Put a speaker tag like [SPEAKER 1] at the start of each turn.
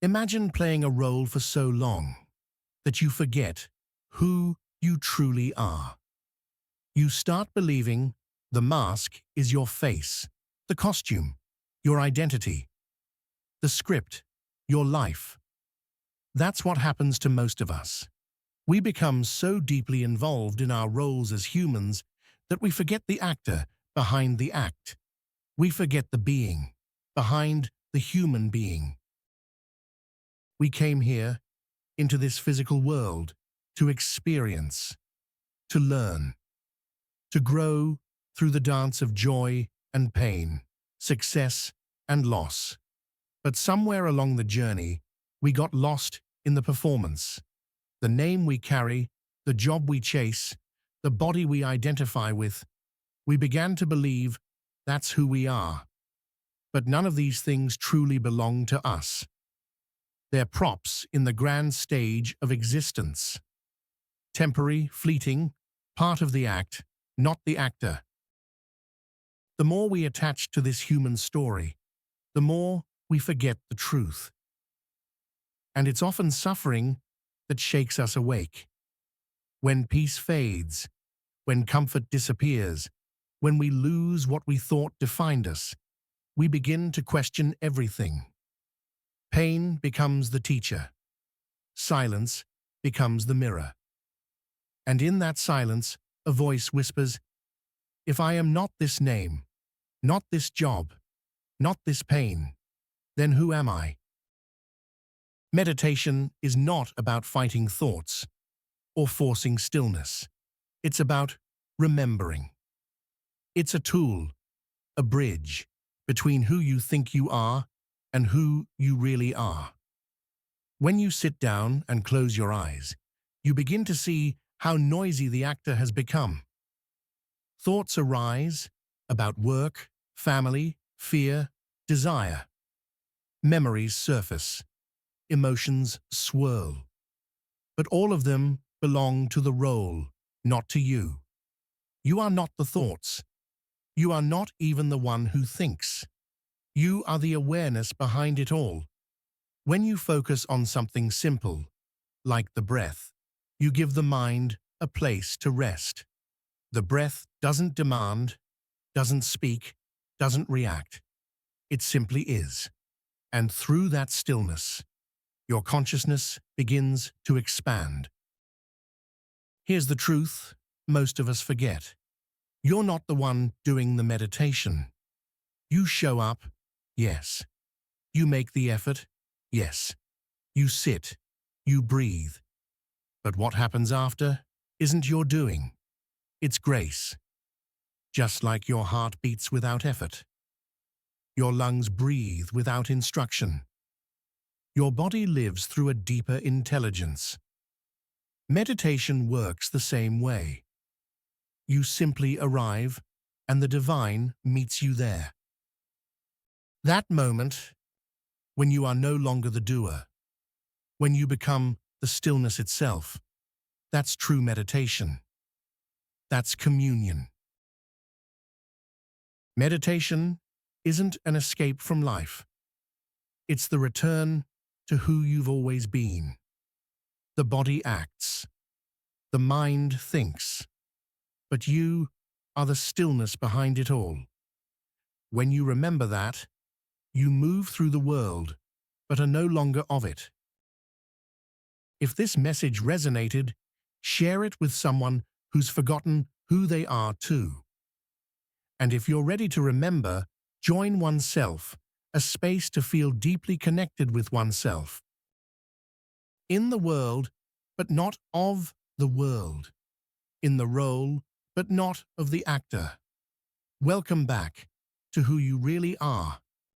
[SPEAKER 1] Imagine playing a role for so long that you forget who you truly are. You start believing the mask is your face, the costume, your identity, the script, your life. That's what happens to most of us. We become so deeply involved in our roles as humans that we forget the actor behind the act. We forget the being behind the human being. We came here, into this physical world, to experience, to learn, to grow through the dance of joy and pain, success and loss. But somewhere along the journey, we got lost in the performance. The name we carry, the job we chase, the body we identify with, we began to believe that's who we are. But none of these things truly belong to us. They're props in the grand stage of existence. Temporary, fleeting, part of the act, not the actor. The more we attach to this human story, the more we forget the truth. And it's often suffering that shakes us awake. When peace fades, when comfort disappears, when we lose what we thought defined us, we begin to question everything. Pain becomes the teacher. Silence becomes the mirror. And in that silence, a voice whispers, "If I am not this name, not this job, not this pain, then who am I?" Meditation is not about fighting thoughts or forcing stillness. It's about remembering. It's a tool, a bridge between who you think you are and who you really are. When you sit down and close your eyes, you begin to see how noisy the actor has become. Thoughts arise about work, family, fear, desire. Memories surface. Emotions swirl. But all of them belong to the role, not to you. You are not the thoughts. You are not even the one who thinks. You are the awareness behind it all. When you focus on something simple, like the breath, you give the mind a place to rest. The breath doesn't demand, doesn't speak, doesn't react. It simply is. And through that stillness, your consciousness begins to expand. Here's the truth most of us forget. You're not the one doing the meditation. You show up, yes. You make the effort, yes. You sit, you breathe. But what happens after isn't your doing. It's grace. Just like your heart beats without effort. Your lungs breathe without instruction. Your body lives through a deeper intelligence. Meditation works the same way. You simply arrive, and the divine meets you there. That moment, when you are no longer the doer, when you become the stillness itself, that's true meditation. That's communion. Meditation isn't an escape from life. It's the return to who you've always been. The body acts. The mind thinks. But you are the stillness behind it all. When you remember that, you move through the world, but are no longer of it. If this message resonated, share it with someone who's forgotten who they are too. And if you're ready to remember, join Oneself, a space to feel deeply connected with oneself. In the world, but not of the world. In the role, but not of the actor. Welcome back to who you really are.